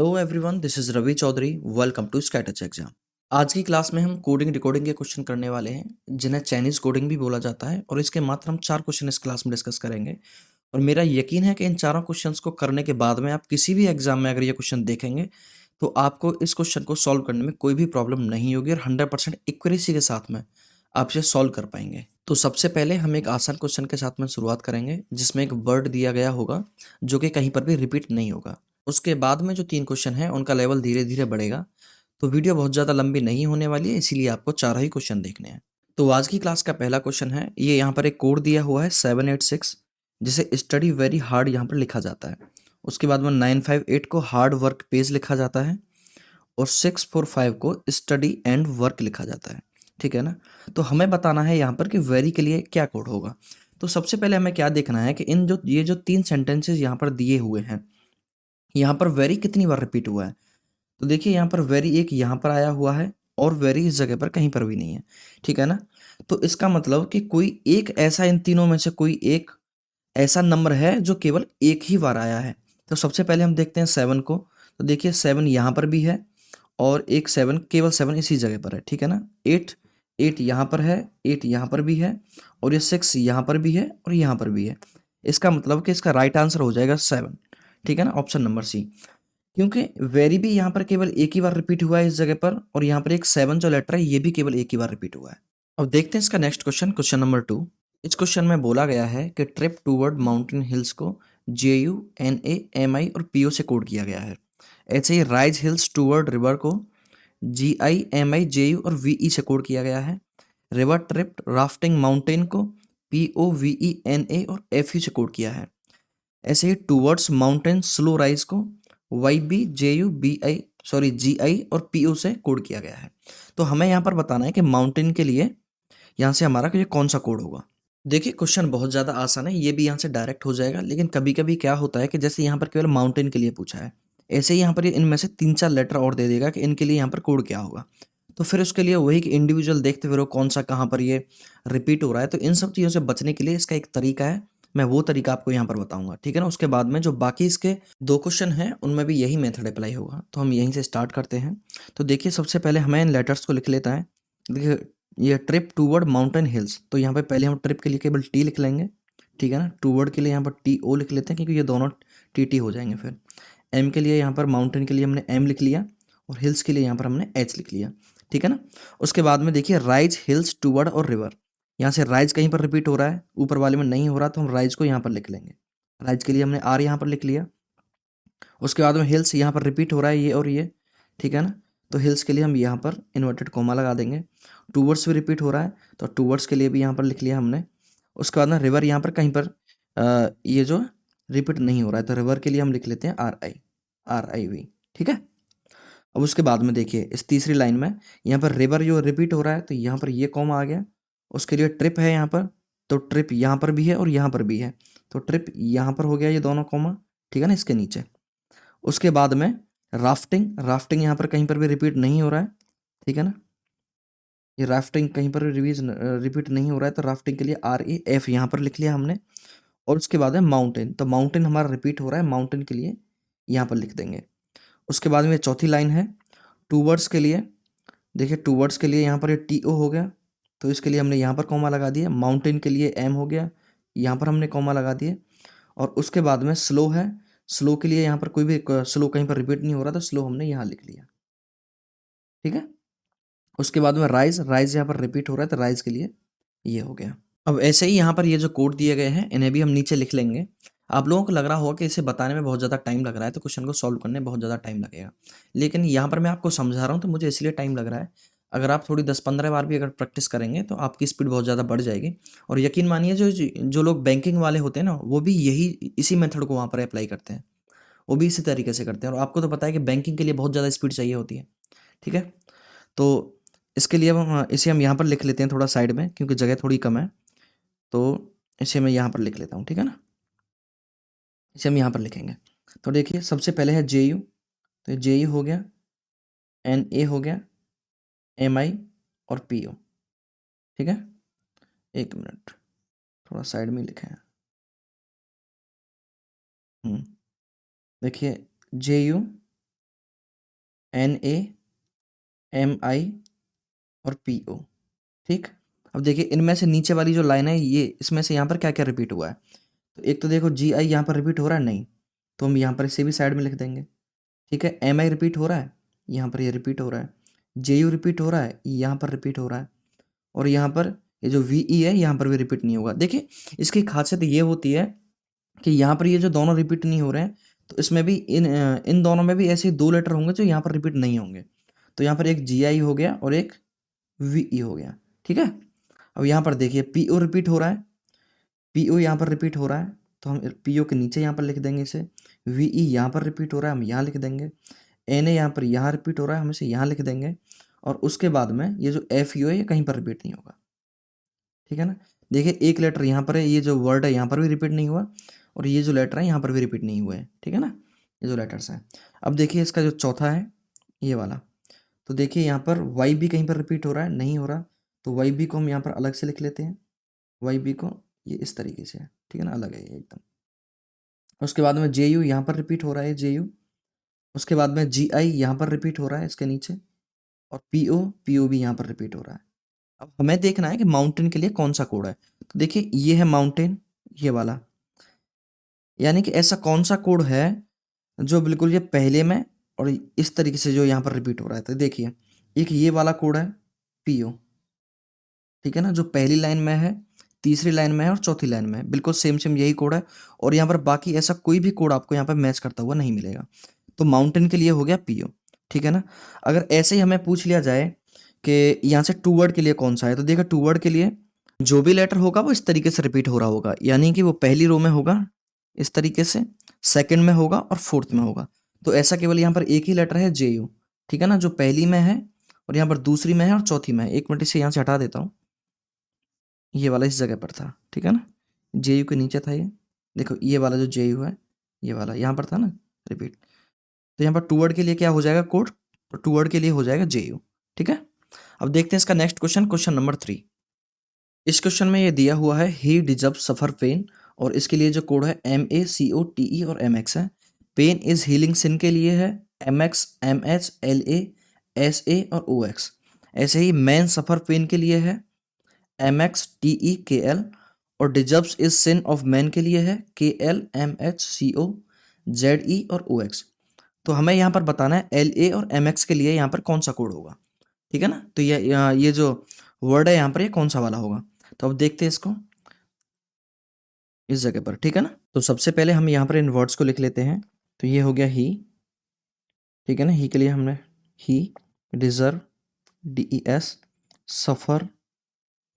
Hello everyone, this is Ravi Chaudhary. Welcome to Scatch exam. आज की class में हम कोडिंग डिकोडिंग के क्वेश्चन करने वाले हैं, जिन्हें चाइनीज कोडिंग भी बोला जाता है। और इसके मात्र हम 4 क्वेश्चन इस क्लास में डिस्कस करेंगे। और मेरा यकीन है कि इन चारों क्वेश्चंस को करने के बाद में आप किसी भी एग्जाम में अगर ये क्वेश्चन देखेंगे तो आपको इस क्वेश्चन को सॉल्व करने में कोई भी प्रॉब्लम नहीं होगी और 100% एक्यूरेसी के साथ में आप इसे सॉल्व कर पाएंगे। तो सबसे पहले हम एक आसान क्वेश्चन के साथ में शुरुआत करेंगे, जिसमें एक वर्ड दिया गया होगा जो कि कहीं पर भी रिपीट नहीं होगा। उसके बाद में जो 3 क्वेश्चन हैं उनका लेवल धीरे धीरे बढ़ेगा। तो वीडियो बहुत ज़्यादा लंबी नहीं होने वाली है, इसीलिए आपको 4 ही क्वेश्चन देखने हैं। तो आज की क्लास का पहला क्वेश्चन है, ये यहाँ पर एक कोड दिया हुआ है 786, जिसे स्टडी वेरी हार्ड यहाँ पर लिखा जाता है। उसके बाद में 958 को हार्ड वर्क पेज लिखा जाता है और 645 को स्टडी एंड वर्क लिखा जाता है। ठीक है ना। तो हमें बताना है यहाँ पर कि वेरी के लिए क्या कोड होगा। तो सबसे पहले हमें क्या देखना है कि इन जो ये जो 3 सेंटेंसेस यहाँ पर दिए हुए हैं, यहाँ पर वेरी कितनी बार रिपीट हुआ है। तो देखिए यहाँ पर वेरी एक यहाँ पर आया हुआ है और वेरी इस जगह पर कहीं पर भी नहीं है। ठीक है ना। तो इसका मतलब कि कोई एक ऐसा, इन तीनों में से कोई एक ऐसा नंबर है जो केवल एक ही बार आया है। तो सबसे पहले हम देखते हैं 7 को। तो देखिए 7 यहाँ पर भी है और एक 7, केवल 7 इसी जगह पर है। ठीक है ना। 8 8 यहाँ पर है, 8 यहाँ पर भी है और ये 6 यहाँ पर भी है और यहाँ पर भी है। इसका मतलब कि इसका राइट आंसर हो जाएगा 7। ठीक है ना, ऑप्शन नंबर सी। क्योंकि वेरी भी यहाँ पर केवल एक ही बार रिपीट हुआ है इस जगह पर, और यहाँ पर एक 7 जो लेटर है ये भी केवल एक ही बार रिपीट हुआ है। अब देखते हैं इसका नेक्स्ट क्वेश्चन, क्वेश्चन नंबर 2। इस क्वेश्चन में बोला गया है कि ट्रिप टूवर्ड माउंटेन हिल्स को JUNAMI और PO से कोड किया गया है। ऐसे ही राइज हिल्स टूवर्ड रिवर को GIMI JU और VE से कोड किया गया है। रिवर ट्रिप राफ्टिंग माउंटेन को POVENA और FU से कोड किया है। ऐसे ही टूवर्ड्स माउंटेन स्लो राइज को GI और PO से कोड किया गया है। तो हमें यहाँ पर बताना है कि माउंटेन के लिए यहाँ से हमारा ये कौन सा कोड होगा। देखिए क्वेश्चन बहुत ज़्यादा आसान है, ये भी यहाँ से डायरेक्ट हो जाएगा। लेकिन कभी कभी क्या होता है कि जैसे यहाँ पर केवल माउंटेन के लिए पूछा है, ऐसे ही यहाँ पर ये इनमें से 3-4 लेटर और दे देगा कि इनके लिए यहाँ पर कोड क्या होगा। तो फिर उसके लिए वही कि इंडिविजुअल देखते फिर वो कौन सा कहाँ पर ये रिपीट हो रहा है। तो इन सब चीज़ों से बचने के लिए इसका एक तरीका है, मैं वो तरीका आपको यहाँ पर बताऊंगा। ठीक है ना। उसके बाद में जो बाकी इसके 2 क्वेश्चन हैं उनमें भी यही मेथड अप्लाई होगा। तो हम यहीं से स्टार्ट करते हैं। तो देखिए सबसे पहले हमें इन लेटर्स को लिख लेता है। देखिए ये ट्रिप टूवर्ड माउंटेन हिल्स, तो यहाँ पे पहले हम ट्रिप के लिए केवल टी लिख लेंगे। ठीक है ना। टूवर्ड के लिए यहाँ पर TO लिख लेते हैं, क्योंकि ये दोनों TT हो जाएंगे। फिर एम के लिए यहाँ पर माउंटेन के लिए हमने M लिख लिया और हिल्स के लिए यहाँ पर हमने H लिख लिया। ठीक है ना। उसके बाद में देखिए राइज हिल्स टूवर्ड और रिवर, यहाँ से राइज कहीं पर रिपीट हो रहा है, ऊपर वाले में नहीं हो रहा, तो हम राइज को यहाँ पर लिख लेंगे। राइज के लिए हमने R यहाँ पर लिख लिया। उसके बाद में हिल्स यहाँ पर रिपीट हो रहा है ये और ये। ठीक है ना। तो हिल्स के लिए हम यहाँ पर इन्वर्टेड कोमा लगा देंगे। टूवर्ड्स भी रिपीट हो रहा है, तो टूवर्ड्स के लिए भी यहाँ पर लिख लिया हमने। उसके बाद में रिवर यहाँ पर कहीं पर ये जो रिपीट नहीं हो रहा है, तो रिवर के लिए हम लिख लेते हैं RIV। ठीक है। अब उसके बाद में देखिए इस तीसरी लाइन में यहाँ पर रिवर जो रिपीट हो रहा है, तो यहाँ पर ये कॉमा आ गया। उसके लिए ट्रिप है यहाँ पर, तो ट्रिप यहाँ पर भी है और यहाँ पर भी है, तो ट्रिप यहाँ पर हो गया ये दोनों कॉमा। ठीक है ना, इसके नीचे। उसके बाद में राफ्टिंग, राफ्टिंग यहाँ पर कहीं पर भी रिपीट नहीं हो रहा है। ठीक है ना। ये राफ्टिंग कहीं पर रिपीट नहीं हो रहा है, तो राफ्टिंग के लिए RAF यहाँ पर लिख लिया हमने। और उसके बाद है माउंटेन, तो माउंटेन हमारा रिपीट हो रहा है, माउंटेन के लिए यहाँ पर लिख देंगे। उसके बाद में चौथी लाइन है टूवर्ड्स के लिए। देखिए टूवर्ड्स के लिए यहाँ पर ये TO हो गया, तो इसके लिए हमने यहाँ पर कॉमा लगा दिया। माउंटेन के लिए M हो गया, यहाँ पर हमने कॉमा लगा दिए। और उसके बाद में स्लो है, स्लो के लिए यहाँ पर कोई भी स्लो कहीं पर रिपीट नहीं हो रहा, तो स्लो हमने यहाँ लिख लिया। ठीक है। उसके बाद में राइज, राइज यहाँ पर रिपीट हो रहा है, तो राइज के लिए ये हो गया। अब ऐसे ही यहाँ पर ये जो कोड दिए गए हैं इन्हें भी हम नीचे लिख लेंगे। आप लोगों को लग रहा होगा कि इसे बताने में बहुत ज़्यादा टाइम लग रहा है, तो क्वेश्चन को सॉल्व करने में बहुत ज़्यादा टाइम लगेगा। लेकिन यहाँ पर मैं आपको समझा रहा हूँ, तो मुझे इसलिए टाइम लग रहा है। अगर आप थोड़ी 10-15 बार भी अगर प्रैक्टिस करेंगे तो आपकी स्पीड बहुत ज़्यादा बढ़ जाएगी। और यकीन मानिए जो जो लोग बैंकिंग वाले होते हैं ना, वो भी यही इसी मेथड को वहाँ पर अप्लाई करते हैं। वो भी इसी तरीके से करते हैं। और आपको तो पता है कि बैंकिंग के लिए बहुत ज़्यादा स्पीड चाहिए होती है। ठीक है। तो इसके लिए इसे हम यहाँ पर लिख लेते हैं थोड़ा साइड में, क्योंकि जगह थोड़ी कम है। तो इसे मैं यहाँ पर लिख लेता हूँ। ठीक है ना। इसे हम यहाँ पर लिखेंगे। तो देखिए सबसे पहले है JU, तो JU हो गया, NA हो गया, MI और PO। ठीक है। एक मिनट, थोड़ा साइड में लिखे हैं। देखिए JU NaMi और PO। ठीक। अब देखिए इनमें से नीचे वाली जो लाइन है ये, इसमें से यहाँ पर क्या क्या रिपीट हुआ है। तो एक तो देखो Gi यहाँ पर रिपीट हो रहा है, नहीं, तो हम यहाँ पर इसे भी साइड में लिख देंगे। ठीक है, Mi रिपीट हो रहा है, यहाँ पर ये रिपीट हो रहा है। Ju रिपीट हो रहा है, यहाँ पर रिपीट हो रहा है। और यहाँ पर ये जो Ve है यहाँ पर भी रिपीट नहीं होगा। देखिए इसकी खासियत ये होती है कि यहाँ पर ये जो दोनों रिपीट नहीं हो रहे हैं, तो इसमें भी इन दोनों में भी ऐसे दो लेटर होंगे जो यहाँ पर रिपीट नहीं होंगे। तो यहाँ पर एक Gi हो गया और एक Ve हो गया। ठीक है, अब यहाँ पर देखिए PO रिपीट हो रहा है, PO यहाँ पर रिपीट हो रहा है, तो हम PO के नीचे यहाँ पर लिख देंगे इसे। Ve यहाँ पर रिपीट हो रहा है, हम यहाँ लिख देंगे। Na यहाँ पर यहाँ रिपीट हो रहा है, हम इसे यहाँ लिख देंगे। और उसके बाद में ये जो FU है ये कहीं पर रिपीट नहीं होगा। ठीक है ना, देखिए एक लेटर यहाँ पर है, ये जो वर्ड है यहाँ पर भी रिपीट नहीं हुआ, और ये जो लेटर है यहाँ पर भी रिपीट नहीं हुए हैं। ठीक है ना, ये जो लेटर्स हैं। अब देखिए इसका जो चौथा है ये वाला, तो देखिए यहाँ पर वाई बी कहीं पर रिपीट हो रहा है, नहीं हो रहा, तो वाई बी को हम यहाँ पर अलग से लिख लेते हैं। वाई बी को ये इस तरीके से है, ठीक है ना, अलग है ये एकदम। उसके बाद में जे यू यहाँ पर रिपीट हो रहा है, जे यू। उसके बाद में जी आई यहाँ पर रिपीट हो रहा है इसके नीचे, और पी ओ भी यहाँ पर रिपीट हो रहा है। अब हमें देखना है कि माउंटेन के लिए कौन सा कोड है। तो देखिए ये है माउंटेन, ये वाला, यानी कि ऐसा कौन सा कोड है जो बिल्कुल ये पहले में और इस तरीके से जो यहाँ पर रिपीट हो रहा है। तो देखिए एक ये वाला कोड है पीओ, ठीक है ना, जो पहली लाइन में है, तीसरी लाइन में है और चौथी लाइन में है, बिल्कुल सेम सेम यही कोड है। और यहाँ पर बाकी ऐसा कोई भी कोड आपको यहाँ पर मैच करता हुआ नहीं मिलेगा। तो माउंटेन के लिए हो गया पीओ। ठीक है ना, अगर ऐसे ही हमें पूछ लिया जाए कि यहाँ से टू वर्ड के लिए कौन सा है, तो देखो टू वर्ड के लिए जो भी लेटर होगा वो इस तरीके से रिपीट हो रहा होगा, यानी कि वो पहली रो में होगा इस तरीके से, सेकंड में होगा और फोर्थ में होगा। तो ऐसा केवल यहाँ पर एक ही लेटर है जे यू, ठीक है ना, जो पहली में है और यहाँ पर दूसरी में है और चौथी में है। एक मिनट इसे यहाँ से हटा देता हूँ, ये वाला इस जगह पर था, ठीक है ना, जे यू के नीचे था ये। देखो ये वाला जो जे यू है ये वाला यहाँ पर था ना रिपीट। तो यहाँ पर टू वर्ड के लिए क्या हो जाएगा कोड, तो टू वर्ड के लिए हो जाएगा जे यू। ठीक है, अब देखते हैं इसका नेक्स्ट क्वेश्चन, क्वेश्चन नंबर 3। इस क्वेश्चन में ये दिया हुआ है ही डिजर्व सफर पेन, और इसके लिए जो कोड है MACOTE और MX है। पेन इज हीलिंग सिन के लिए है MX MH LA SA और OX। ऐसे ही मैन सफर पेन के लिए है MX TE KL, और deserves is sin of man के लिए है KL MH CO ZE और OX। तो हमें यहाँ पर बताना है LA और MX के लिए यहाँ पर कौन सा कोड होगा। ठीक है ना, तो ये जो वर्ड है यहाँ पर ये कौन सा वाला होगा। तो अब देखते हैं इसको इस जगह पर। ठीक है ना, तो सबसे पहले हम यहाँ पर इन वर्ड्स को लिख लेते हैं। तो ये हो गया ही, ठीक है ना, ही के लिए हमने ही, डिजर्व DES, सफर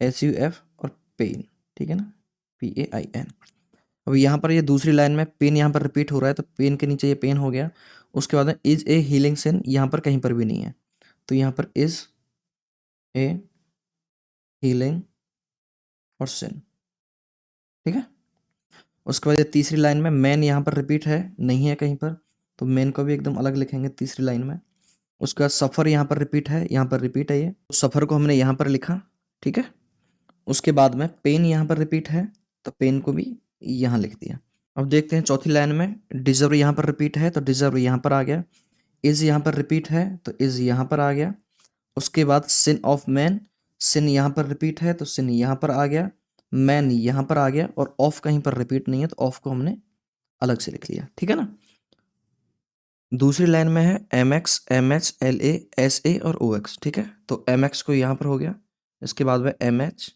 SUF और पेन, ठीक है ना, PAIN। अब यहाँ पर ये दूसरी लाइन में पेन यहाँ पर रिपीट हो रहा है, तो पेन के नीचे ये पेन हो गया। उसके बाद में इज ए हीलिंग सिन यहाँ पर कहीं पर भी नहीं है, तो यहाँ पर इज ए हीलिंग और सिन। ठीक है, उसके बाद ये तीसरी लाइन में मैन यहाँ पर रिपीट है, नहीं है कहीं पर, तो मैन को भी एकदम अलग लिखेंगे तीसरी लाइन में। उसके बाद सफ़र यहाँ पर रिपीट है, यहाँ पर रिपीट है ये, तो सफ़र को हमने यहाँ पर लिखा। ठीक है, उसके बाद में पेन यहाँ पर रिपीट है, तो पेन को भी यहाँ लिख दिया। अब देखते हैं चौथी लाइन में डिजर्व यहाँ पर रिपीट है, तो डिजर्व यहाँ पर आ गया। इज़ यहाँ पर रिपीट है, तो इज़ यहाँ पर आ गया। उसके बाद सिन ऑफ मैन, सिन यहाँ पर रिपीट है, तो सिन यहाँ पर आ गया। मैन यहाँ पर आ गया, और ऑफ कहीं पर रिपीट नहीं है, तो ऑफ को हमने अलग से लिख लिया। ठीक है ना, दूसरी लाइन में है MX MH LA SA और OX। ठीक है, तो MX को यहाँ पर हो गया, इसके बाद में MH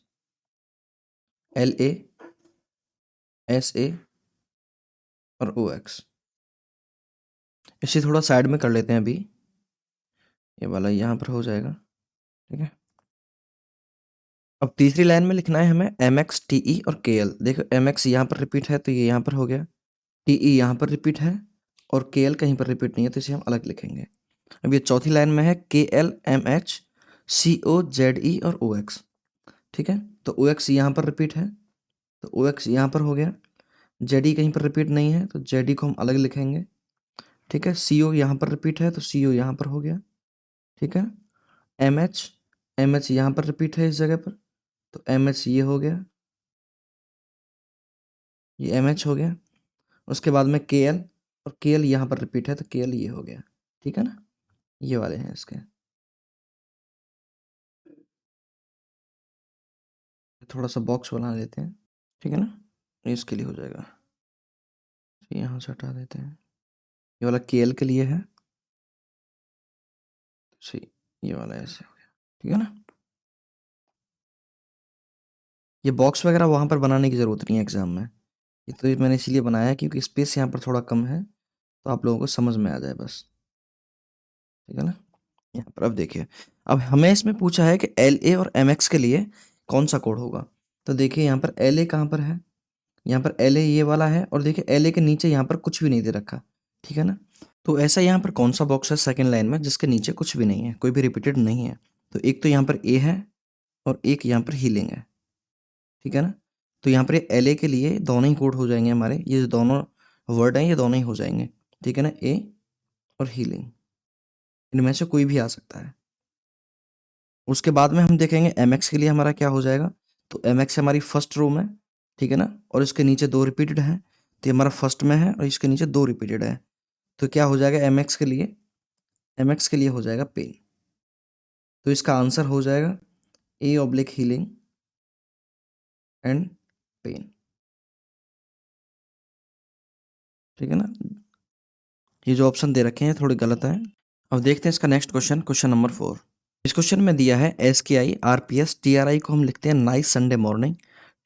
LA SA और OX। इसे थोड़ा साइड में कर लेते हैं अभी, ये वाला यहाँ पर हो जाएगा। ठीक है, अब तीसरी लाइन में लिखना है हमें MX TE और KL। देखो MX यहाँ पर रिपीट है, तो ये यहाँ पर हो गया। TE यहाँ पर रिपीट है और KL कहीं पर रिपीट नहीं है, तो इसे हम अलग लिखेंगे। अब ये चौथी लाइन में है KL MH CO ZE और OX। ठीक है, तो OX यहाँ पर रिपीट है, तो OX यहाँ पर हो गया। ZE कहीं पर रिपीट नहीं है, तो ZE को हम अलग लिखेंगे। ठीक है, CO यहाँ पर रिपीट है, तो CO यहाँ पर हो गया। ठीक है, MH यहाँ पर रिपीट है इस जगह पर, तो MH ये हो गया, ये MH हो गया। उसके बाद में KL, और KL यहाँ पर रिपीट है, तो KL ये हो गया। ठीक है ना, ये वाले हैं इसके। थोड़ा सा बॉक्स बना लेते हैं, ठीक है ना, ये इसके लिए हो जाएगा। यहाँ से हटा देते हैं, ये वाला केएल के लिए है, सही, ये वाला ऐसे हो गया, ठीक है ना। ये बॉक्स वगैरह वहाँ पर बनाने की ज़रूरत नहीं है एग्ज़ाम में, ये तो मैंने इसलिए बनाया है क्योंकि स्पेस यहाँ पर थोड़ा कम है, तो आप लोगों को समझ में आ जाए बस, ठीक है ना। यहाँ पर अब देखिए, अब हमें इसमें पूछा है कि एल ए और एम एक्स के लिए कौन सा कोड होगा। तो देखिए यहाँ पर एल ए कहाँ पर है, यहाँ पर एल ए ये वाला है, और देखिए एल ए के नीचे यहाँ पर कुछ भी नहीं दे रखा, ठीक है ना। तो ऐसा यहाँ पर कौन सा बॉक्स है सेकंड लाइन में जिसके नीचे कुछ भी नहीं है, कोई भी रिपीटेड नहीं है। तो एक तो यहाँ पर ए है और एक यहाँ पर हीलिंग है, ठीक है ना। तो यहाँ पर एल ए के लिए दोनों ही कोड हो जाएंगे हमारे, ये जो दोनों वर्ड हैं ये दोनों ही हो जाएंगे, ठीक है ना, ए और हीलिंग, इनमें से कोई भी आ सकता है। उसके बाद में हम देखेंगे एम एक्स के लिए हमारा क्या हो जाएगा। तो एम एक्स हमारी फर्स्ट रो में, ठीक है ना, और इसके नीचे दो रिपीटेड हैं, तो ये हमारा फर्स्ट में है और इसके नीचे दो रिपीटेड है। तो क्या हो जाएगा एम एक्स के लिए, एम एक्स के लिए हो जाएगा पेन। तो इसका आंसर हो जाएगा a oblique healing and pain, ठीक है ना। ये जो ऑप्शन दे रखे हैं थोड़े गलत हैं। अब देखते हैं इसका नेक्स्ट क्वेश्चन, क्वेश्चन नंबर 4। इस क्वेश्चन में दिया है S K I R P S T R I को हम लिखते हैं nice Sunday morning,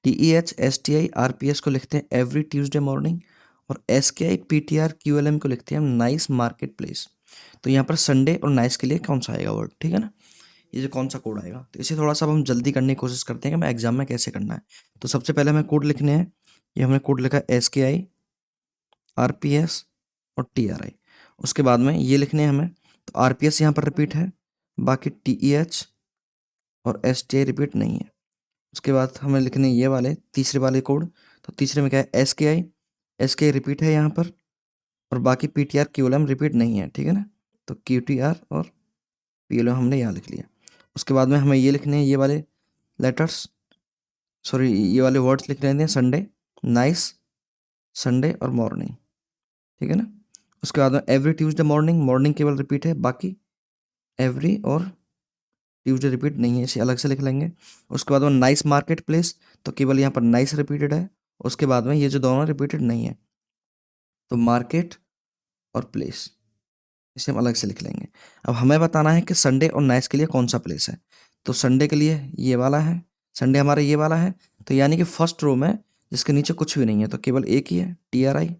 T E H S T I R P S को लिखते हैं एवरी ट्यूसडे मॉर्निंग, और S K I P T R Q L M को लिखते हैं हम नाइस मार्केट प्लेस। तो यहाँ पर संडे और नाइस के लिए कौन सा आएगा वर्ड, ठीक है ना, ये जो कौन सा कोड आएगा। तो इसे थोड़ा सा हम जल्दी करने की कोशिश करते हैं कि मैं एग्जाम में कैसे करना है। तो सबसे पहले हमें कोड लिखने हैं, ये हमने कोड लिखा S K I R P S और टी आर आई। उसके बाद में ये लिखने हैं हमें, तो आर पी एस यहाँ पर रिपीट है, बाकी टी ई एच और एस टी आई रिपीट नहीं है। उसके बाद हमें लिखने ये वाले तीसरे वाले कोड, तो तीसरे में क्या है S K I, S K I repeat है यहाँ पर, और बाकी P T R Q L M repeat नहीं है, ठीक है ना। तो क्यू टी आर और पी एल एम हमने यहाँ लिख लिया। उसके बाद में हमें ये लिखने हैं ये वाले लेटर्स, सॉरी ये वाले वर्ड्स लिख लेते हैं, संडे, नाइस, संडे और मॉर्निंग, ठीक है ना। उसके बाद में एवरी ट्यूसडे मॉर्निंग, मॉर्निंग केवल रिपीट है, बाकी एवरी और ट्यूसडे रिपीट नहीं है, इसे अलग से लिख लेंगे। उसके बाद में नाइस मार्केट प्लेस, तो केवल यहाँ पर नाइस रिपीटेड है, उसके बाद में ये जो दोनों रिपीटेड नहीं है, तो मार्केट और प्लेस, इसे हम अलग से लिख लेंगे। अब हमें बताना है कि संडे और नाइस के लिए कौन सा प्लेस है। तो संडे के लिए ये वाला है, संडे हमारा ये वाला है, तो यानी कि फर्स्ट रो में जिसके नीचे कुछ भी नहीं है, तो केवल एक ही है, टी आर आई।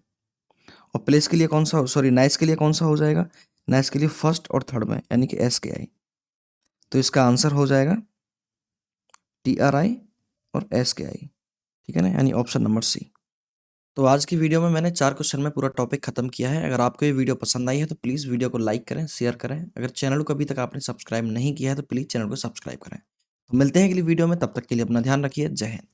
और प्लेस के लिए कौन सा, सॉरी नाइस के लिए कौन सा हो जाएगा, नाइस के लिए फर्स्ट और थर्ड में, यानी कि एस के आई। तो इसका आंसर हो जाएगा टी आर आई और एस के आई, ठीक है ना, यानी ऑप्शन नंबर सी। तो आज की वीडियो में मैंने 4 क्वेश्चन में पूरा टॉपिक खत्म किया है। अगर आपको ये वीडियो पसंद आई है तो प्लीज़ वीडियो को लाइक करें, शेयर करें। अगर चैनल को अभी तक आपने सब्सक्राइब नहीं किया है तो प्लीज़ चैनल को सब्सक्राइब करें। तो मिलते हैं अगली वीडियो में, तब तक के लिए अपना ध्यान रखिए। जय हिंद।